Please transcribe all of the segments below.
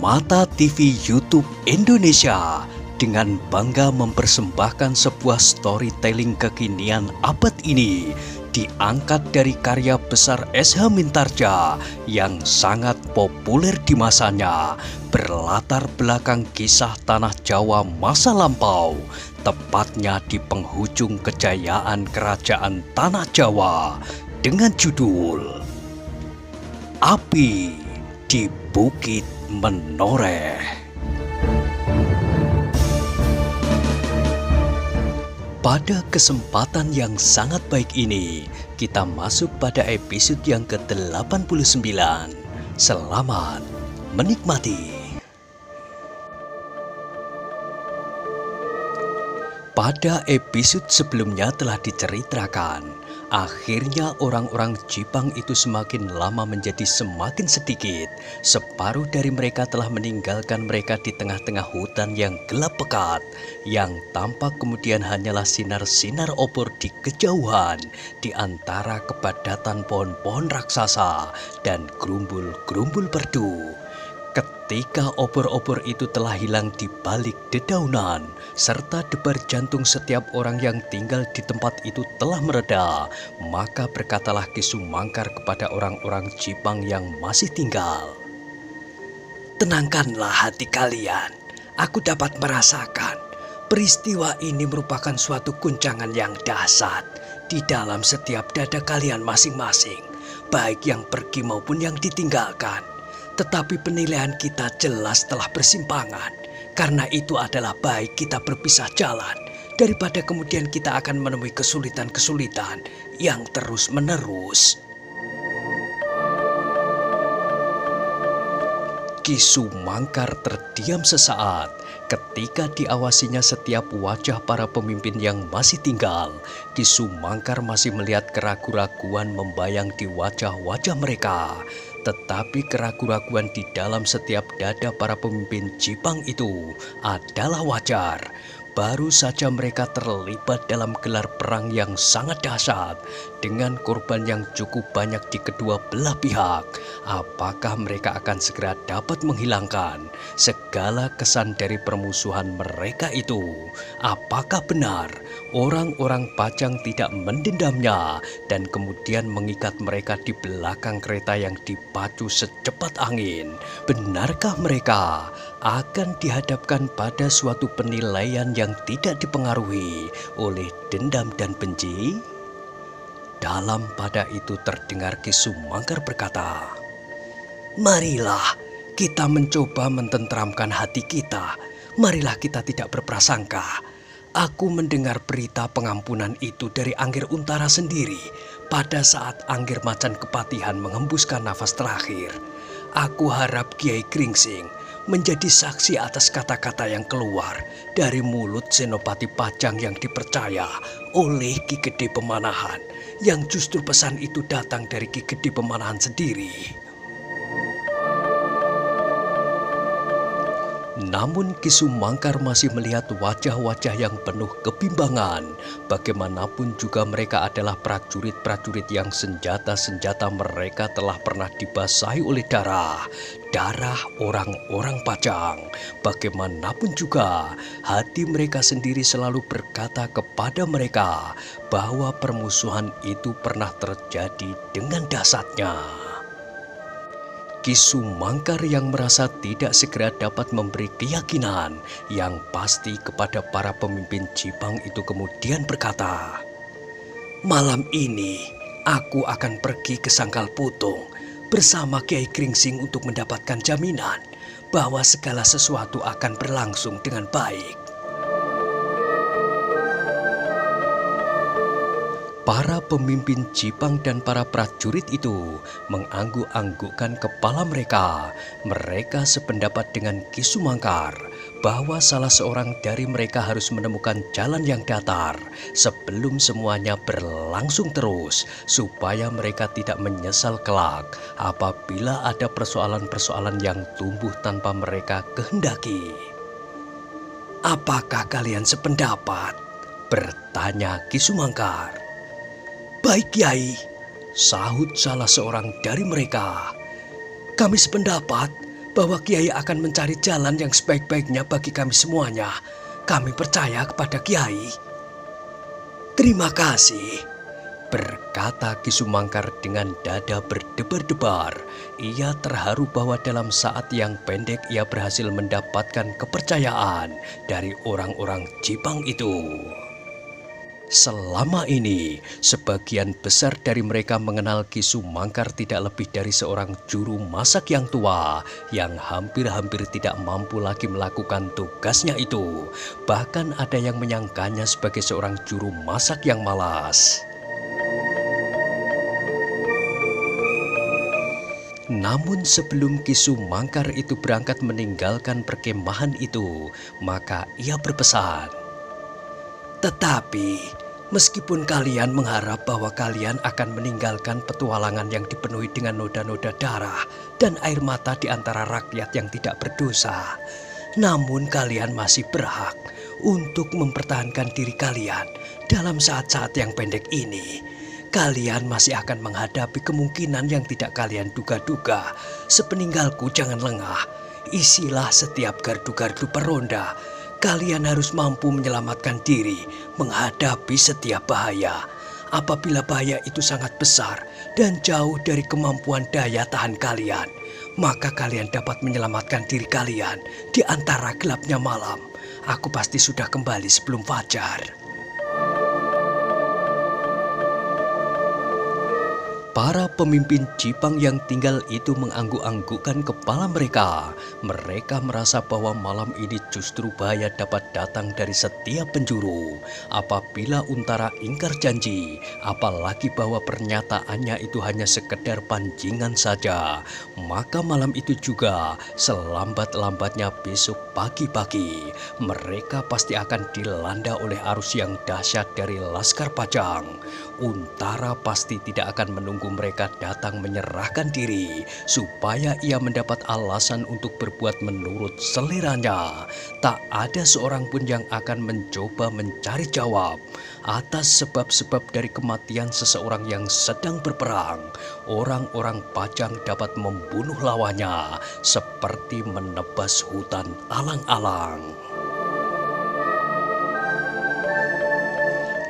Mata TV YouTube Indonesia dengan bangga mempersembahkan sebuah storytelling kekinian abad ini diangkat dari karya besar S.H. Mintarja yang sangat populer di masanya, berlatar belakang kisah tanah Jawa masa lampau, tepatnya di penghujung kejayaan kerajaan tanah Jawa dengan judul Api di Bukit Menoreh. Pada kesempatan yang sangat baik ini, kita masuk pada episode yang ke-89. Selamat menikmati. Pada episode sebelumnya telah diceritakan, akhirnya orang-orang Jipang itu semakin lama menjadi semakin sedikit. Separuh dari mereka telah meninggalkan mereka di tengah-tengah hutan yang gelap pekat. Yang tampak kemudian hanyalah sinar-sinar obor di kejauhan, di antara kepadatan pohon-pohon raksasa dan gerumbul-gerumbul merdu. Ketika obor-obor itu telah hilang di balik dedaunan, serta debar jantung setiap orang yang tinggal di tempat itu telah mereda, maka berkatalah Ki Sumangkar kepada orang-orang Jipang yang masih tinggal. Tenangkanlah hati kalian, aku dapat merasakan peristiwa ini merupakan suatu guncangan yang dahsyat di dalam setiap dada kalian masing-masing, baik yang pergi maupun yang ditinggalkan. Tetapi penilaian kita jelas telah bersimpangan. Karena itu adalah baik kita berpisah jalan daripada kemudian kita akan menemui kesulitan-kesulitan yang terus-menerus. Ki Sumangkar terdiam sesaat ketika diawasinya setiap wajah para pemimpin yang masih tinggal. Ki Sumangkar masih melihat keraguan-raguan membayang di wajah-wajah mereka. Tetapi keraguan-raguan di dalam setiap dada para pemimpin Jipang itu adalah wajar. Baru saja mereka terlibat dalam gelar perang yang sangat dahsyat dengan korban yang cukup banyak di kedua belah pihak. Apakah mereka akan segera dapat menghilangkan segala kesan dari permusuhan mereka itu? Apakah benar orang-orang Pajang tidak mendendamnya dan kemudian mengikat mereka di belakang kereta yang dipacu secepat angin? Benarkah mereka akan dihadapkan pada suatu penilaian yang tidak dipengaruhi oleh dendam dan benci? Dalam pada itu terdengar Ki Sumangkar berkata, "Marilah kita mencoba mententeramkan hati kita. Marilah kita tidak berprasangka. Aku mendengar berita pengampunan itu dari Anggir Untara sendiri pada saat Anggir Macan Kepatihan menghembuskan nafas terakhir. Aku harap Kiai Gringsing menjadi saksi atas kata-kata yang keluar dari mulut Senopati Pajang yang dipercaya oleh Ki Gede Pemanahan, yang justru pesan itu datang dari Ki Gede Pemanahan sendiri." Namun Ki Sumangkar masih melihat wajah-wajah yang penuh kebimbangan. Bagaimanapun juga mereka adalah prajurit-prajurit yang senjata-senjata mereka telah pernah dibasahi oleh darah orang-orang Pajang. Bagaimanapun juga hati mereka sendiri selalu berkata kepada mereka bahwa permusuhan itu pernah terjadi dengan dahsyatnya. Ki Sumangkar yang merasa tidak segera dapat memberi keyakinan yang pasti kepada para pemimpin Jipang itu kemudian berkata, "Malam ini aku akan pergi ke Sangkal Putung bersama Kiai Gringsing untuk mendapatkan jaminan bahwa segala sesuatu akan berlangsung dengan baik." Para pemimpin Jipang dan para prajurit itu mengangguk-anggukkan kepala mereka. Mereka sependapat dengan Ki Sumangkar bahwa salah seorang dari mereka harus menemukan jalan yang datar sebelum semuanya berlangsung terus, supaya mereka tidak menyesal kelak apabila ada persoalan-persoalan yang tumbuh tanpa mereka kehendaki. "Apakah kalian sependapat?" bertanya Ki Sumangkar. "Baik Kiai," sahut salah seorang dari mereka. "Kami sependapat bahwa Kiai akan mencari jalan yang sebaik-baiknya bagi kami semuanya. Kami percaya kepada Kiai." "Terima kasih," berkata Ki Sumangkar dengan dada berdebar-debar. Ia terharu bahwa dalam saat yang pendek ia berhasil mendapatkan kepercayaan dari orang-orang Jipang itu. Selama ini, sebagian besar dari mereka mengenal Ki Sumangkar tidak lebih dari seorang juru masak yang tua yang hampir-hampir tidak mampu lagi melakukan tugasnya itu. Bahkan ada yang menyangkanya sebagai seorang juru masak yang malas. Namun sebelum Ki Sumangkar itu berangkat meninggalkan perkemahan itu, maka ia berpesan, "Tetapi meskipun kalian mengharap bahwa kalian akan meninggalkan petualangan yang dipenuhi dengan noda-noda darah dan air mata di antara rakyat yang tidak berdosa, namun kalian masih berhak untuk mempertahankan diri kalian dalam saat-saat yang pendek ini. Kalian masih akan menghadapi kemungkinan yang tidak kalian duga-duga. Sepeninggalku jangan lengah. Isilah setiap gardu-gardu peronda. Kalian harus mampu menyelamatkan diri menghadapi setiap bahaya. Apabila bahaya itu sangat besar dan jauh dari kemampuan daya tahan kalian, maka kalian dapat menyelamatkan diri kalian di antara gelapnya malam. Aku pasti sudah kembali sebelum fajar." Para pemimpin Jipang yang tinggal itu mengangguk-anggukkan kepala mereka. Mereka merasa bahwa malam ini justru bahaya dapat datang dari setiap penjuru. Apabila Untara ingkar janji, apalagi bahwa pernyataannya itu hanya sekedar pancingan saja, maka malam itu juga selambat-lambatnya besok pagi-pagi, mereka pasti akan dilanda oleh arus yang dahsyat dari Laskar Pajang. Untara pasti tidak akan menunggu mereka datang menyerahkan diri supaya ia mendapat alasan untuk berbuat menurut seleranya. Tak ada seorang pun yang akan mencoba mencari jawab atas sebab-sebab dari kematian seseorang yang sedang berperang. Orang-orang Pajang dapat membunuh lawannya seperti menebas hutan alang-alang.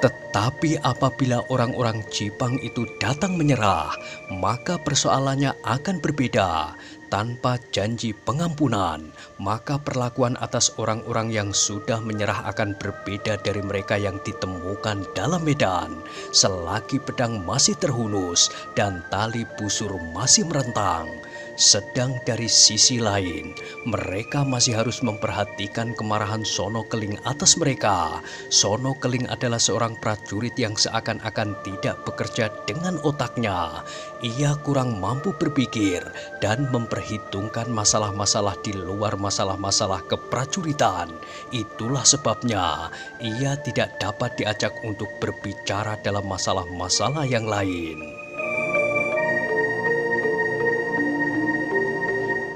Tetapi apabila orang-orang Jipang itu datang menyerah, maka persoalannya akan berbeda. Tanpa janji pengampunan, maka perlakuan atas orang-orang yang sudah menyerah akan berbeda dari mereka yang ditemukan dalam medan. Selagi pedang masih terhunus dan tali busur masih merentang, sedang dari sisi lain, mereka masih harus memperhatikan kemarahan Sono Keling atas mereka. Sono Keling adalah seorang prajurit yang seakan-akan tidak bekerja dengan otaknya. Ia kurang mampu berpikir dan memperhitungkan masalah-masalah di luar masalah-masalah keprajuritan. Itulah sebabnya ia tidak dapat diajak untuk berbicara dalam masalah-masalah yang lain.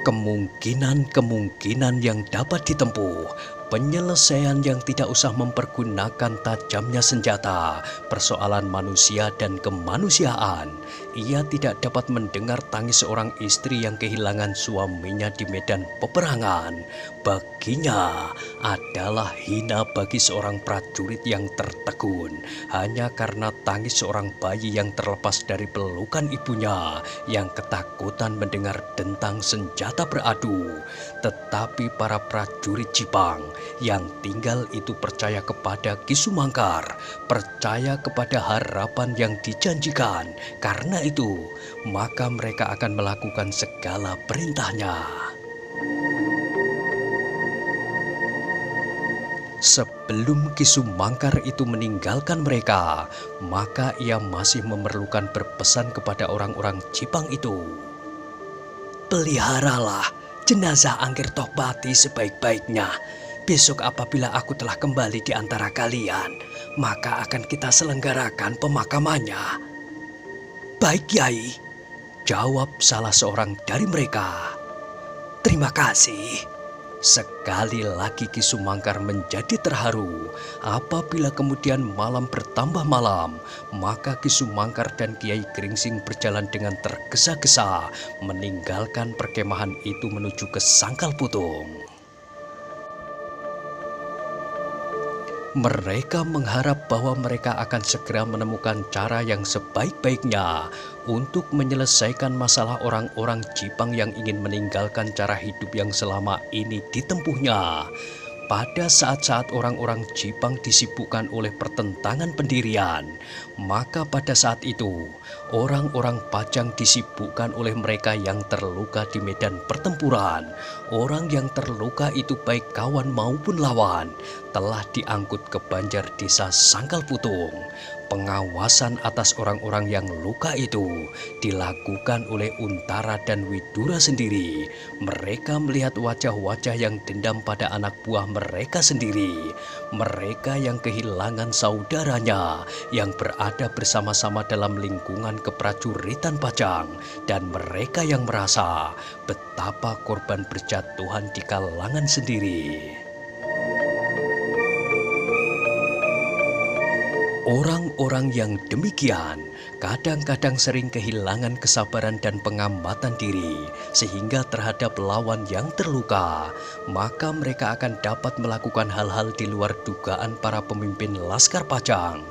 Kemungkinan-kemungkinan yang dapat ditempuh, penyelesaian yang tidak usah mempergunakan tajamnya senjata, persoalan manusia dan kemanusiaan. Ia tidak dapat mendengar tangis seorang istri yang kehilangan suaminya di medan peperangan. Baginya adalah hina bagi seorang prajurit yang tertegun hanya karena tangis seorang bayi yang terlepas dari pelukan ibunya yang ketakutan mendengar dentang senjata beradu. Tetapi para prajurit Jipang yang tinggal itu percaya kepada Ki Sumangkar, percaya kepada harapan yang dijanjikan. Karena itu, maka mereka akan melakukan segala perintahnya. Sebelum Ki Sumangkar itu meninggalkan mereka, maka ia masih memerlukan berpesan kepada orang-orang Jipang itu. "Peliharalah jenazah Angger Tokpati sebaik-baiknya. Besok apabila aku telah kembali di antara kalian, maka akan kita selenggarakan pemakamannya." "Baik, Kiai," jawab salah seorang dari mereka. "Terima kasih," Sekali lagi Ki Sumangkar menjadi terharu. Apabila kemudian malam bertambah malam, maka Ki Sumangkar dan Kiai Gringsing berjalan dengan tergesa-gesa meninggalkan perkemahan itu menuju ke Sangkal Putung. Mereka mengharap bahwa mereka akan segera menemukan cara yang sebaik-baiknya untuk menyelesaikan masalah orang-orang Jipang yang ingin meninggalkan cara hidup yang selama ini ditempuhnya. Pada saat-saat orang-orang Jipang disibukkan oleh pertentangan pendirian, maka pada saat itu orang-orang Pajang disibukkan oleh mereka yang terluka di medan pertempuran. Orang yang terluka itu baik kawan maupun lawan telah diangkut ke Banjar Desa Sangkal Putung. Pengawasan atas orang-orang yang luka itu dilakukan oleh Untara dan Widura sendiri. Mereka melihat wajah-wajah yang dendam pada anak buah mereka sendiri. Mereka yang kehilangan saudaranya yang berada bersama-sama dalam lingkungan keprajuritan Pajang. Dan mereka yang merasa betapa korban berjatuhan di kalangan sendiri. Orang-orang yang demikian kadang-kadang sering kehilangan kesabaran dan pengamatan diri sehingga terhadap lawan yang terluka, maka mereka akan dapat melakukan hal-hal di luar dugaan para pemimpin Laskar Pajang.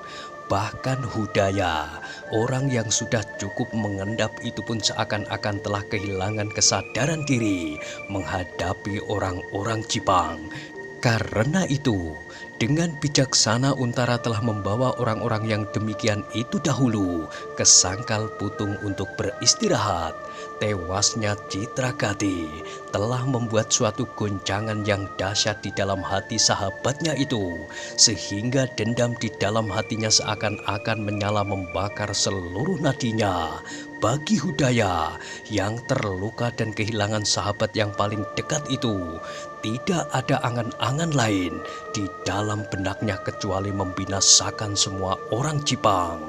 Bahkan Hudaya, orang yang sudah cukup mengendap itu pun seakan-akan telah kehilangan kesadaran diri menghadapi orang-orang Jipang. Karena itu, dengan bijaksana Untara telah membawa orang-orang yang demikian itu dahulu ke Sangkal Putung untuk beristirahat. Tewasnya Citragati telah membuat suatu goncangan yang dahsyat di dalam hati sahabatnya itu, sehingga dendam di dalam hatinya seakan-akan menyala membakar seluruh nadinya. Bagi Hudaya yang terluka dan kehilangan sahabat yang paling dekat itu, tidak ada angan-angan lain di dalam benaknya kecuali membinasakan semua orang Jipang.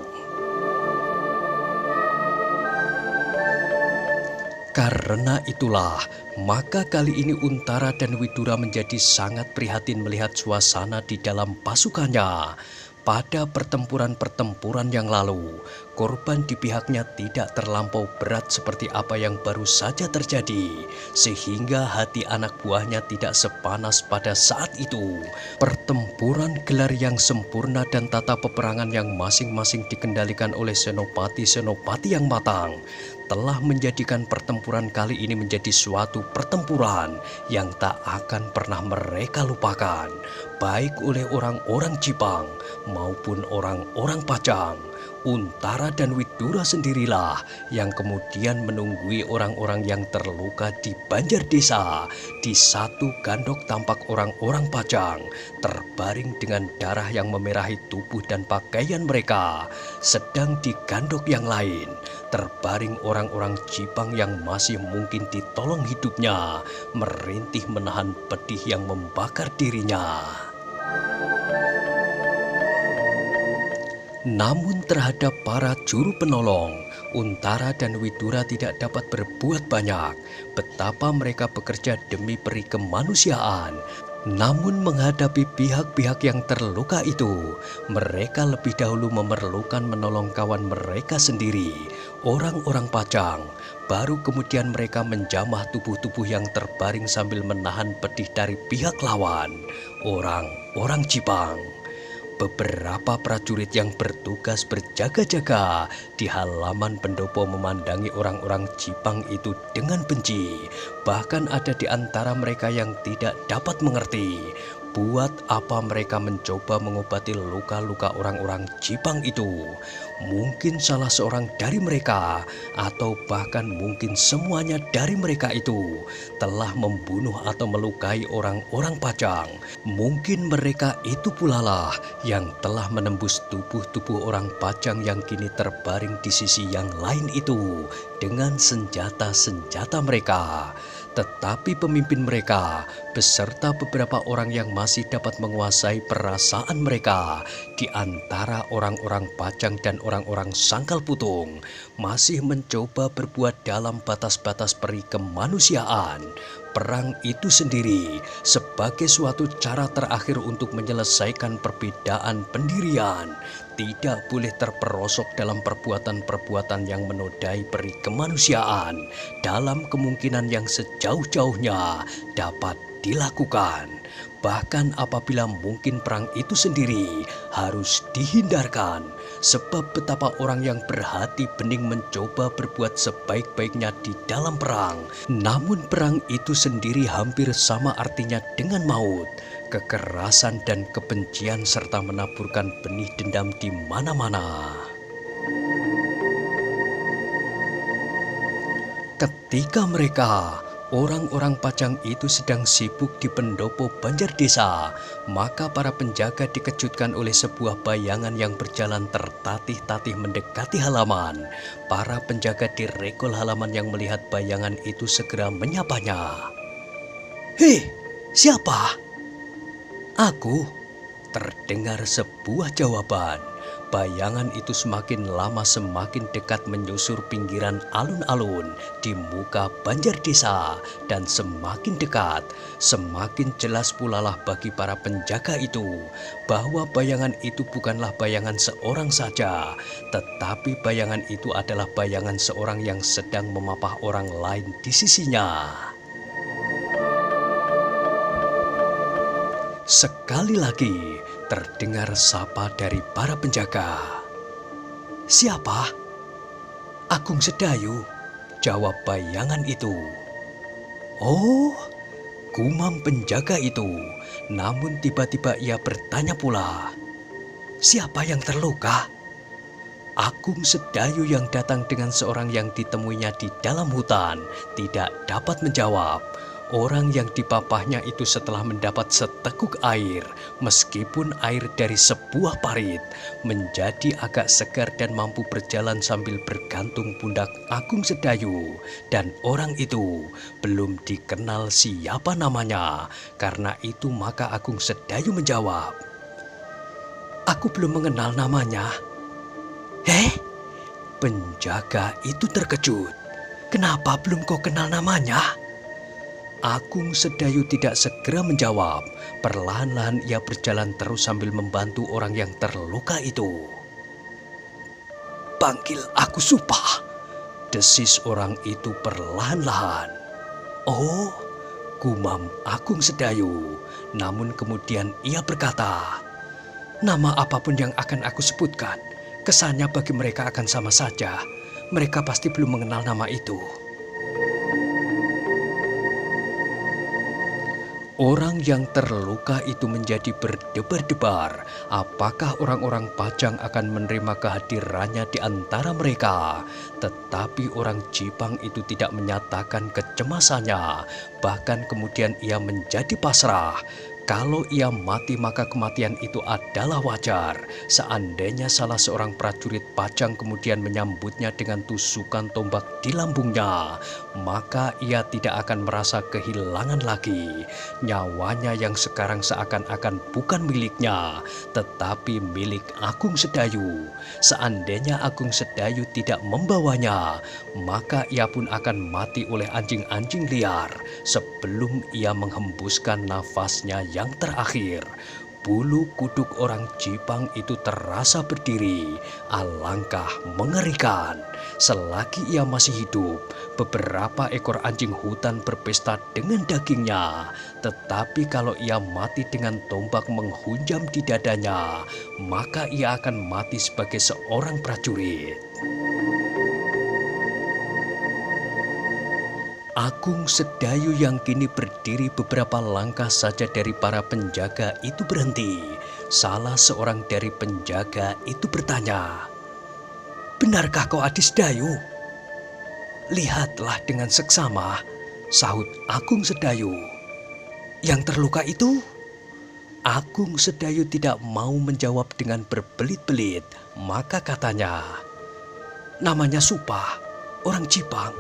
Karena itulah, maka kali ini Untara dan Widura menjadi sangat prihatin melihat suasana di dalam pasukannya. Pada pertempuran-pertempuran yang lalu, korban di pihaknya tidak terlampau berat seperti apa yang baru saja terjadi, sehingga hati anak buahnya tidak sepanas pada saat itu. Pertempuran gelar yang sempurna dan tata peperangan yang masing-masing dikendalikan oleh senopati-senopati yang matang telah menjadikan pertempuran kali ini menjadi suatu pertempuran yang tak akan pernah mereka lupakan, baik oleh orang-orang Jipang maupun orang-orang Pajang. Untara dan Widura sendirilah yang kemudian menunggui orang-orang yang terluka di Banjar Desa. Di satu gandok tampak orang-orang Pajang terbaring dengan darah yang memerahi tubuh dan pakaian mereka. Sedang di gandok yang lain terbaring orang-orang Jipang yang masih mungkin ditolong hidupnya, merintih menahan pedih yang membakar dirinya. Namun terhadap para juru penolong, Untara dan Widura tidak dapat berbuat banyak. Betapa mereka bekerja demi peri kemanusiaan. Namun menghadapi pihak-pihak yang terluka itu, mereka lebih dahulu memerlukan menolong kawan mereka sendiri, orang-orang Pajang. Baru kemudian mereka menjamah tubuh-tubuh yang terbaring sambil menahan pedih dari pihak lawan, orang-orang Jipang. Beberapa prajurit yang bertugas berjaga-jaga di halaman pendopo memandangi orang-orang Jipang itu dengan benci. Bahkan ada di antara mereka yang tidak dapat mengerti buat apa mereka mencoba mengobati luka-luka orang-orang Jipang itu. Mungkin salah seorang dari mereka, atau bahkan mungkin semuanya dari mereka itu telah membunuh atau melukai orang-orang Pajang. Mungkin mereka itu pula lah yang telah menembus tubuh-tubuh orang Pajang yang kini terbaring di sisi yang lain itu dengan senjata-senjata mereka. Tetapi pemimpin mereka beserta beberapa orang yang masih dapat menguasai perasaan mereka di antara orang-orang Pajang dan orang-orang Sangkal Putung masih mencoba berbuat dalam batas-batas peri kemanusiaan, perang itu sendiri sebagai suatu cara terakhir untuk menyelesaikan perbedaan pendirian tidak boleh terperosok dalam perbuatan-perbuatan yang menodai peri kemanusiaan dalam kemungkinan yang sejauh-jauhnya dapat dilakukan. Bahkan apabila mungkin perang itu sendiri harus dihindarkan, sebab betapa orang yang berhati bening mencoba berbuat sebaik-baiknya di dalam perang. Namun perang itu sendiri hampir sama artinya dengan maut, kekerasan dan kebencian serta menaburkan benih dendam di mana-mana. Ketika mereka, orang-orang Pajang itu sedang sibuk di pendopo Banjar Desa, maka para penjaga dikejutkan oleh sebuah bayangan yang berjalan tertatih-tatih mendekati halaman. Para penjaga di regol halaman yang melihat bayangan itu segera menyapanya. "Hei, siapa?" "Aku," terdengar sebuah jawaban. Bayangan itu semakin lama semakin dekat menyusur pinggiran alun-alun di muka Banjar Desa, dan semakin dekat, semakin jelas pula lah bagi para penjaga itu bahwa bayangan itu bukanlah bayangan seorang saja, tetapi bayangan itu adalah bayangan seorang yang sedang memapah orang lain di sisinya. Sekali lagi terdengar sapa dari para penjaga. "Siapa?" "Agung Sedayu," jawab bayangan itu. "Oh," gumam penjaga itu. Namun tiba-tiba ia bertanya pula, "Siapa yang terluka?" Agung Sedayu yang datang dengan seorang yang ditemuinya di dalam hutan tidak dapat menjawab. Orang yang dipapahnya itu setelah mendapat seteguk air, meskipun air dari sebuah parit, menjadi agak segar dan mampu berjalan sambil bergantung pundak Agung Sedayu. Dan orang itu belum dikenal siapa namanya. Karena itu maka Agung Sedayu menjawab, "Aku belum mengenal namanya." "Heh?" Penjaga itu terkejut. "Kenapa belum kau kenal namanya?" Agung Sedayu tidak segera menjawab. Perlahan-lahan ia berjalan terus sambil membantu orang yang terluka itu. "Panggil aku Supah," desis orang itu perlahan-lahan. "Oh," gumam Agung Sedayu. Namun kemudian ia berkata, "Nama apapun yang akan aku sebutkan, kesannya bagi mereka akan sama saja. Mereka pasti belum mengenal nama itu." Orang yang terluka itu menjadi berdebar-debar. Apakah orang-orang Pajang akan menerima kehadirannya di antara mereka? Tetapi orang Jipang itu tidak menyatakan kecemasannya. Bahkan kemudian ia menjadi pasrah. Kalau ia mati maka kematian itu adalah wajar. Seandainya salah seorang prajurit Pajang kemudian menyambutnya dengan tusukan tombak di lambungnya, maka ia tidak akan merasa kehilangan lagi nyawanya yang sekarang seakan-akan bukan miliknya, tetapi milik Agung Sedayu. Seandainya Agung Sedayu tidak membawanya, maka ia pun akan mati oleh anjing-anjing liar sebelum ia menghembuskan nafasnya yang terakhir. Bulu kuduk orang Jipang itu terasa berdiri, alangkah mengerikan. Selagi ia masih hidup, beberapa ekor anjing hutan berpesta dengan dagingnya. Tetapi kalau ia mati dengan tombak menghunjam di dadanya, maka ia akan mati sebagai seorang prajurit. Agung Sedayu yang kini berdiri beberapa langkah saja dari para penjaga itu berhenti. Salah seorang dari penjaga itu bertanya, "Benarkah kau Adi Sedayu?" "Lihatlah dengan seksama," sahut Agung Sedayu. "Yang terluka itu?" Agung Sedayu tidak mau menjawab dengan berbelit-belit. Maka katanya, "Namanya Supah, orang Jipang."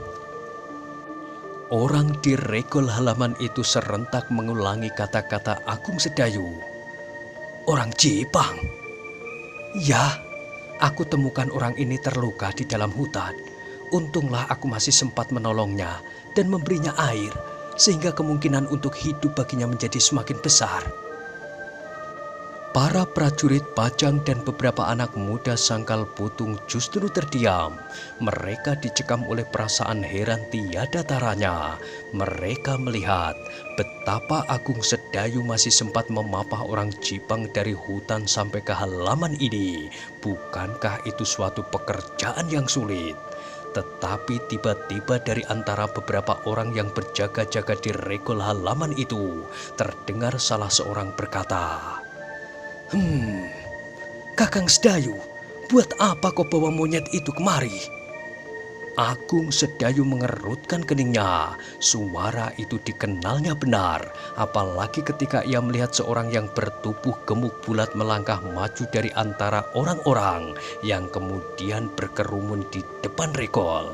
Orang di regol halaman itu serentak mengulangi kata-kata Agung Sedayu. "Orang Jipang?" "Ya," Aku temukan orang ini terluka di dalam hutan. Untunglah aku masih sempat menolongnya dan memberinya air, sehingga kemungkinan untuk hidup baginya menjadi semakin besar." Para prajurit Bajang dan beberapa anak muda Sangkal Putung justru terdiam. Mereka dicekam oleh perasaan heran tiada taranya. Mereka melihat betapa Agung Sedayu masih sempat memapah orang Jipang dari hutan sampai ke halaman ini. Bukankah itu suatu pekerjaan yang sulit? Tetapi tiba-tiba dari antara beberapa orang yang berjaga-jaga di regol halaman itu, terdengar salah seorang berkata, "Kakang Sedayu, buat apa kau bawa monyet itu kemari?" Agung Sedayu mengerutkan keningnya. Suara itu dikenalnya benar, apalagi ketika ia melihat seorang yang bertubuh gemuk bulat melangkah maju dari antara orang-orang yang kemudian berkerumun di depan regol.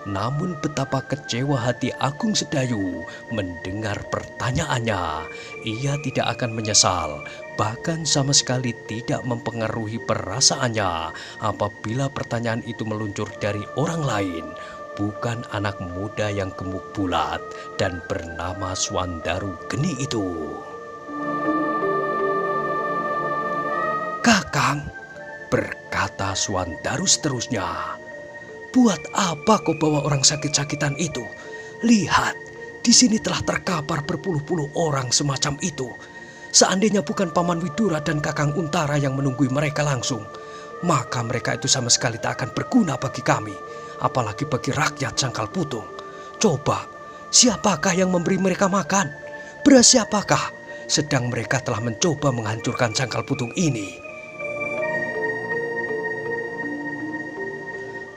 Namun betapa kecewa hati Agung Sedayu mendengar pertanyaannya. Ia tidak akan menyesal, bahkan sama sekali tidak mempengaruhi perasaannya apabila pertanyaan itu meluncur dari orang lain, bukan anak muda yang gemuk bulat dan bernama Swandaru Geni itu. "Kakang," berkata Swandaru seterusnya, "buat apa kau bawa orang sakit-sakitan itu? Lihat, di sini telah terkapar berpuluh-puluh orang semacam itu. Seandainya bukan Paman Widura dan Kakang Untara yang menunggui mereka langsung, maka mereka itu sama sekali tak akan berguna bagi kami, apalagi bagi rakyat Sangkal Putung. Coba, siapakah yang memberi mereka makan? Beras siapakah? Sedang mereka telah mencoba menghancurkan Sangkal Putung ini."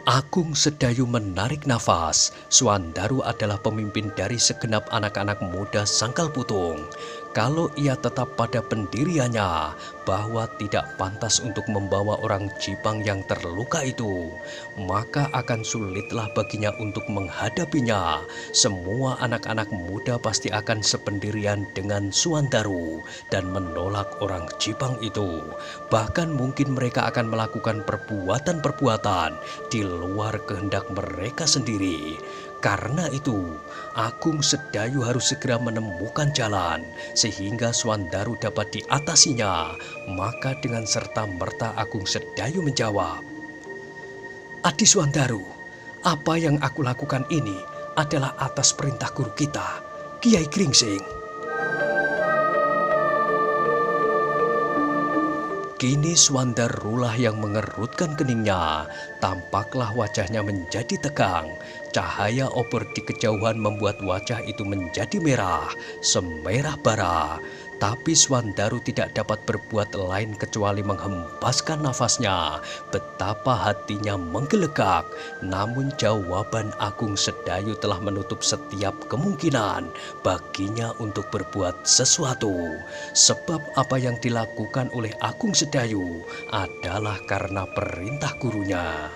Agung Sedayu menarik nafas. Swandaru adalah pemimpin dari segenap anak-anak muda Sangkal Putung. Kalau ia tetap pada pendiriannya bahwa tidak pantas untuk membawa orang Jipang yang terluka itu, maka akan sulitlah baginya untuk menghadapinya. Semua anak-anak muda pasti akan sependirian dengan Swandaru dan menolak orang Jipang itu. Bahkan mungkin mereka akan melakukan perbuatan-perbuatan di luar kehendak mereka sendiri. Karena itu, Agung Sedayu harus segera menemukan jalan sehingga Swandaru dapat diatasinya. Maka dengan serta-merta Agung Sedayu menjawab, "Adi Swandaru, apa yang aku lakukan ini adalah atas perintah guru kita, Kiai Gringsing." Kini Swandarulah yang mengerutkan keningnya. Tampaklah wajahnya menjadi tegang. Cahaya obor di kejauhan membuat wajah itu menjadi merah, semerah bara. Tapi Swandaru tidak dapat berbuat lain kecuali menghempaskan nafasnya. Betapa hatinya menggelegak. Namun jawaban Agung Sedayu telah menutup setiap kemungkinan baginya untuk berbuat sesuatu. Sebab apa yang dilakukan oleh Agung Sedayu adalah karena perintah gurunya.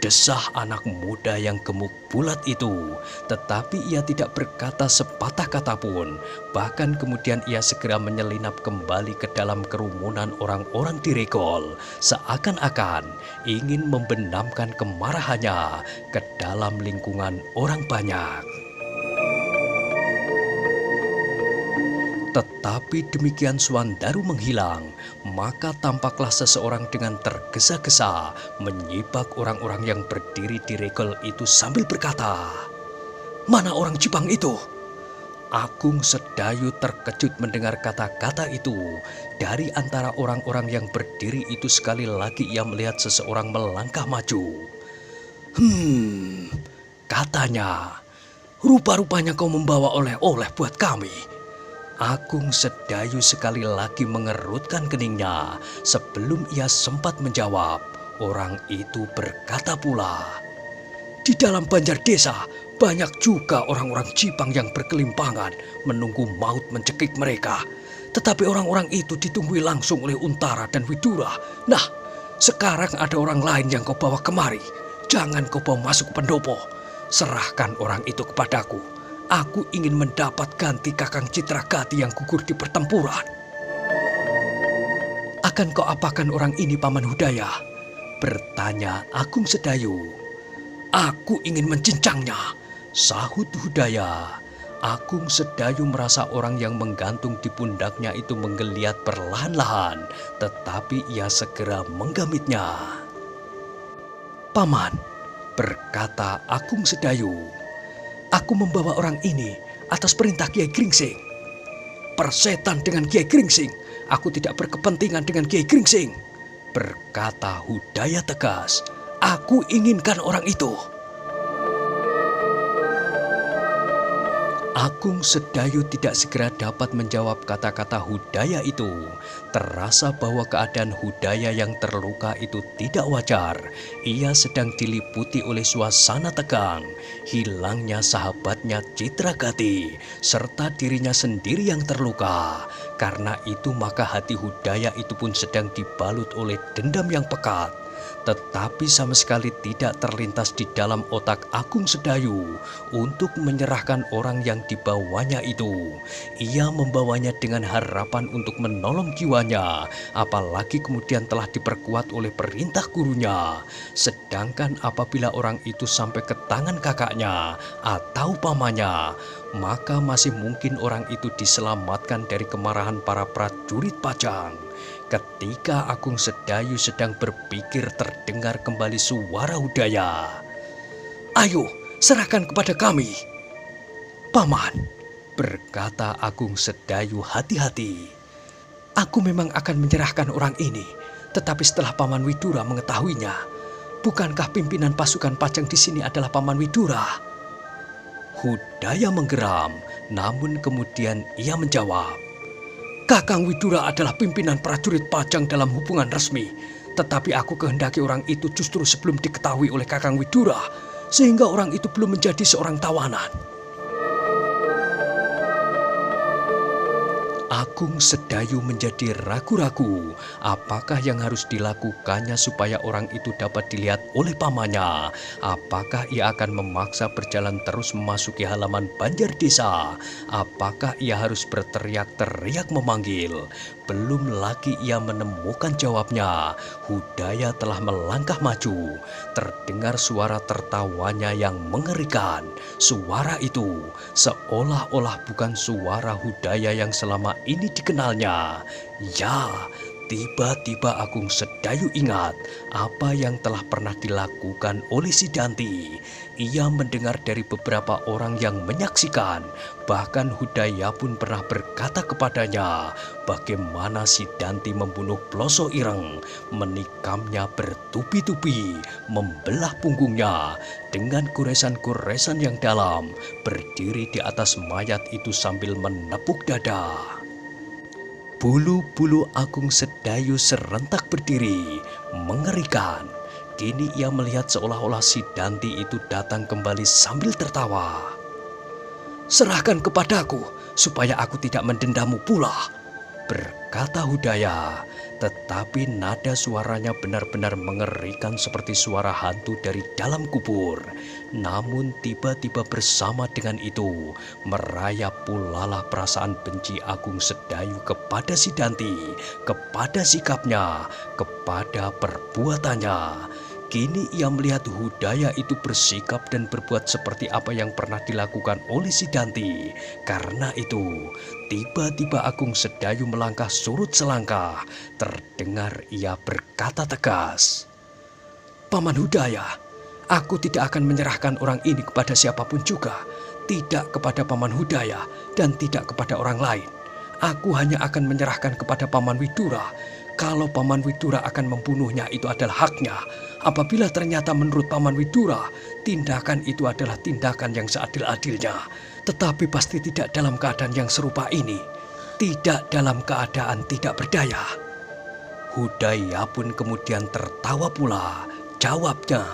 Desah anak muda yang gemuk bulat itu, tetapi ia tidak berkata sepatah kata pun. Bahkan kemudian ia segera menyelinap kembali ke dalam kerumunan orang-orang di regol, seakan-akan ingin membenamkan kemarahannya ke dalam lingkungan orang banyak. Tetapi demikian Swandaru menghilang, maka tampaklah seseorang dengan tergesa-gesa menyibak orang-orang yang berdiri di regol itu sambil berkata, "Mana orang Jipang itu?" Agung Sedayu terkejut mendengar kata-kata itu. Dari antara orang-orang yang berdiri itu sekali lagi ia melihat seseorang melangkah maju. Katanya, "Rupa-rupanya kau membawa oleh-oleh buat kami." Agung Sedayu sekali lagi mengerutkan keningnya. Sebelum ia sempat menjawab, orang itu berkata pula, "Di dalam banjar desa banyak juga orang-orang Jipang yang berkelimpangan menunggu maut mencekik mereka. Tetapi orang-orang itu ditunggui langsung oleh Untara dan Widura. Nah, sekarang ada orang lain yang kau bawa kemari. Jangan kau bawa masuk ke pendopo. Serahkan orang itu kepadaku. Aku ingin mendapat ganti Kakang Citragati yang gugur di pertempuran." Akan kau apakan orang ini, Paman Hudaya? Bertanya Agung Sedayu. Aku ingin mencincangnya, sahut Hudaya. Agung Sedayu merasa orang yang menggantung di pundaknya itu menggeliat perlahan-lahan, tetapi ia segera menggamitnya. Paman, berkata Agung Sedayu, aku membawa orang ini atas perintah Kiai Gringsing. Persetan dengan Kiai Gringsing, aku tidak berkepentingan dengan Kiai Gringsing, berkata Hudaya tegas. Aku inginkan orang itu. Agung Sedayu tidak segera dapat menjawab kata-kata Hudaya itu. Terasa bahwa keadaan Hudaya yang terluka itu tidak wajar. Ia sedang diliputi oleh suasana tegang. Hilangnya sahabatnya Citragati, serta dirinya sendiri yang terluka. Karena itu maka hati Hudaya itu pun sedang dibalut oleh dendam yang pekat. Tetapi sama sekali tidak terlintas di dalam otak Agung Sedayu untuk menyerahkan orang yang dibawanya itu. Ia membawanya dengan harapan untuk menolong jiwanya, apalagi kemudian telah diperkuat oleh perintah gurunya. Sedangkan apabila orang itu sampai ke tangan kakaknya atau pamannya, maka masih mungkin orang itu diselamatkan dari kemarahan para prajurit Pajang. Ketika Agung Sedayu sedang berpikir, terdengar kembali suara Hudaya. Ayo, serahkan kepada kami. Paman, berkata Agung Sedayu hati-hati. Aku memang akan menyerahkan orang ini, tetapi setelah Paman Widura mengetahuinya, bukankah pimpinan pasukan Pajang di sini adalah Paman Widura? Hudaya menggeram, namun kemudian ia menjawab. Kakang Widura adalah pimpinan prajurit Pajang dalam hubungan resmi. Tetapi aku kehendaki orang itu justru sebelum diketahui oleh Kakang Widura, sehingga orang itu belum menjadi seorang tawanan. Agung Sedayu menjadi ragu-ragu apakah yang harus dilakukannya supaya orang itu dapat dilihat oleh pamannya. Apakah ia akan memaksa berjalan terus memasuki halaman Banjar Desa? Apakah ia harus berteriak-teriak memanggil? Belum lagi ia menemukan jawabnya, Hudaya telah melangkah maju. Terdengar suara tertawanya yang mengerikan. Suara itu seolah-olah bukan suara Hudaya yang selama ini dikenalnya. Ya, tiba-tiba Agung Sedayu ingat apa yang telah pernah dilakukan oleh si Danti. Ia mendengar dari beberapa orang yang menyaksikan, bahkan Hudaya pun pernah berkata kepadanya bagaimana si Danti membunuh Ploso Ireng, menikamnya bertubi-tubi, membelah punggungnya dengan goresan-goresan yang dalam, berdiri di atas mayat itu sambil menepuk dada. Bulu-bulu Agung Sedayu serentak berdiri, mengerikan. Kini ia melihat seolah-olah si Danti itu datang kembali sambil tertawa. Serahkan kepadaku supaya aku tidak mendendamu pula, berkata Hudaya. Tetapi nada suaranya benar-benar mengerikan seperti suara hantu dari dalam kubur. Namun tiba-tiba bersama dengan itu merayap pulalah perasaan benci Agung Sedayu kepada si Danti, kepada sikapnya, kepada perbuatannya. Kini ia melihat Hudaya itu bersikap dan berbuat seperti apa yang pernah dilakukan oleh si Danti. Karena itu, tiba-tiba Agung Sedayu melangkah surut selangkah. Terdengar ia berkata tegas, Paman Hudaya, aku tidak akan menyerahkan orang ini kepada siapapun juga. Tidak kepada Paman Hudaya dan tidak kepada orang lain. Aku hanya akan menyerahkan kepada Paman Widura. Kalau Paman Widura akan membunuhnya itu adalah haknya. Apabila ternyata menurut Paman Widura, tindakan itu adalah tindakan yang seadil-adilnya. Tetapi pasti tidak dalam keadaan yang serupa ini. Tidak dalam keadaan tidak berdaya. Hudaya pun kemudian tertawa pula. Jawabnya,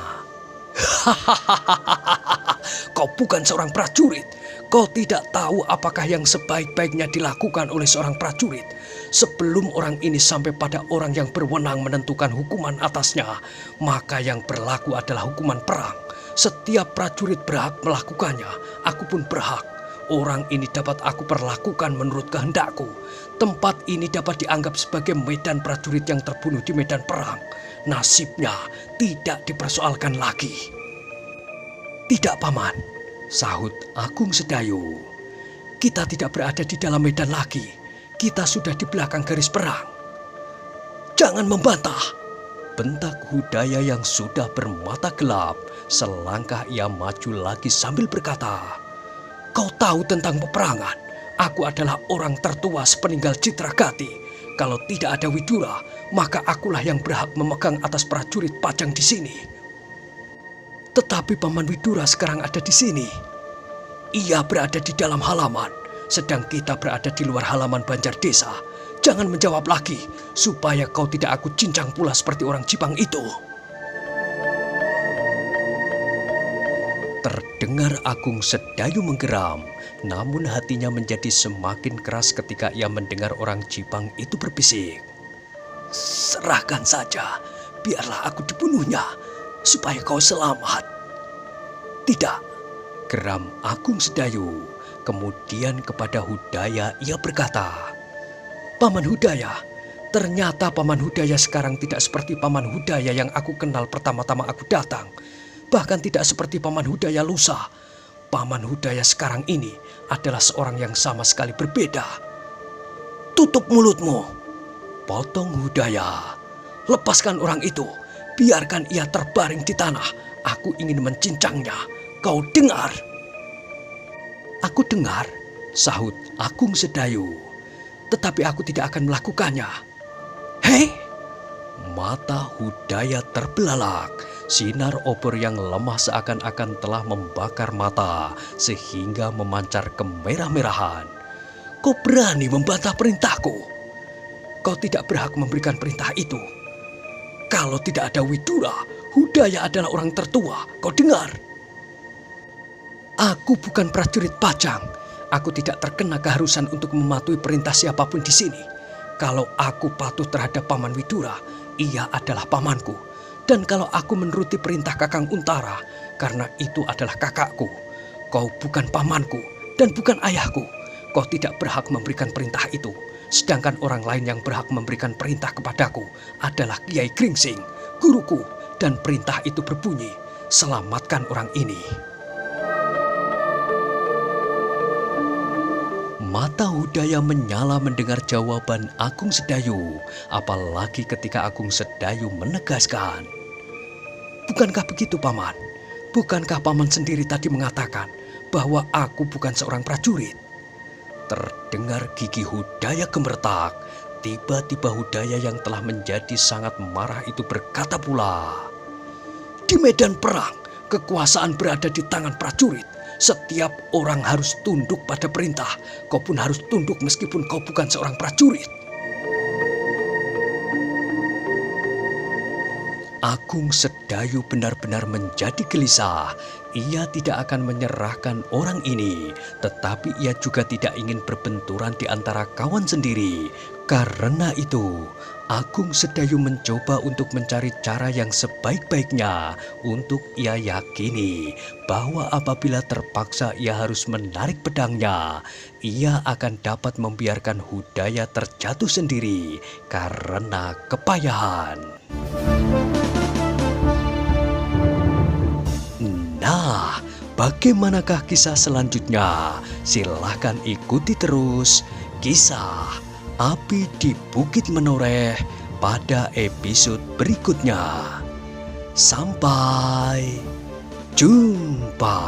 kau bukan seorang prajurit. Kau tidak tahu apakah yang sebaik-baiknya dilakukan oleh seorang prajurit. Sebelum orang ini sampai pada orang yang berwenang menentukan hukuman atasnya, maka yang berlaku adalah hukuman perang. Setiap prajurit berhak melakukannya, aku pun berhak. Orang ini dapat aku perlakukan menurut kehendakku. Tempat ini dapat dianggap sebagai medan prajurit yang terbunuh di medan perang. Nasibnya tidak dipersoalkan lagi. Tidak, Paman, sahut Agung Sedayu. Kita tidak berada di dalam medan lagi. Kita sudah di belakang garis perang. Jangan membantah, bentak Hudaya yang sudah bermata gelap. Selangkah ia maju lagi sambil berkata, "Kau tahu tentang peperangan? Aku adalah orang tertua sepeninggal Citragati. Kalau tidak ada Widura, maka akulah yang berhak memegang atas prajurit Pajang di sini." Tetapi Paman Widura sekarang ada di sini. Ia berada di dalam halaman, sedang kita berada di luar halaman Banjar Desa. Jangan menjawab lagi, supaya kau tidak aku cincang pula seperti orang Jipang itu. Terdengar Agung Sedayu menggeram, namun hatinya menjadi semakin keras ketika ia mendengar orang Jipang itu berbisik. "Serahkan saja, biarlah aku dibunuhnya, supaya kau selamat." "Tidak," geram Agung Sedayu. Kemudian kepada Hudaya ia berkata, "Paman Hudaya, ternyata Paman Hudaya sekarang tidak seperti Paman Hudaya yang aku kenal pertama-tama aku datang. Bahkan tidak seperti Paman Hudaya lusa. Paman Hudaya sekarang ini adalah seorang yang sama sekali berbeda." "Tutup mulutmu," potong Hudaya. "Lepaskan orang itu, biarkan ia terbaring di tanah. Aku ingin mencincangnya. Kau dengar?" "Aku dengar," sahut Agung Sedayu. "Tetapi aku tidak akan melakukannya." "Hei!" Mata Hudaya terbelalak. Sinar obor yang lemah seakan-akan telah membakar mata sehingga memancar kemerah-merahan. "Kau berani membantah perintahku? Kau tidak berhak memberikan perintah itu. Kalau tidak ada Widura, Hudaya adalah orang tertua. Kau dengar? Aku bukan prajurit Pajang. Aku tidak terkena keharusan untuk mematuhi perintah siapapun di sini. Kalau aku patuh terhadap Paman Widura, ia adalah pamanku. Dan kalau aku menuruti perintah Kakang Untara, karena itu adalah kakakku. Kau bukan pamanku dan bukan ayahku. Kau tidak berhak memberikan perintah itu. Sedangkan orang lain yang berhak memberikan perintah kepadaku adalah Kiai Gringsing, guruku. Dan perintah itu berbunyi, selamatkan orang ini." Mata Hudaya menyala mendengar jawaban Agung Sedayu, apalagi ketika Agung Sedayu menegaskan, "Bukankah begitu, Paman? Bukankah Paman sendiri tadi mengatakan bahwa aku bukan seorang prajurit?" Terdengar gigi Hudaya gemeretak. Tiba-tiba Hudaya yang telah menjadi sangat marah itu berkata pula, "Di medan perang, kekuasaan berada di tangan prajurit. Setiap orang harus tunduk pada perintah. Kau pun harus tunduk meskipun kau bukan seorang prajurit." Agung Sedayu benar-benar menjadi gelisah. Ia tidak akan menyerahkan orang ini, tetapi ia juga tidak ingin berbenturan di antara kawan sendiri. Karena itu, Agung Sedayu mencoba untuk mencari cara yang sebaik-baiknya untuk ia yakini bahwa apabila terpaksa ia harus menarik pedangnya, ia akan dapat membiarkan Hudaya terjatuh sendiri karena kepayahan. Nah, bagaimanakah kisah selanjutnya? Silahkan ikuti terus kisah Api di Bukit Menoreh pada episode berikutnya. Sampai jumpa.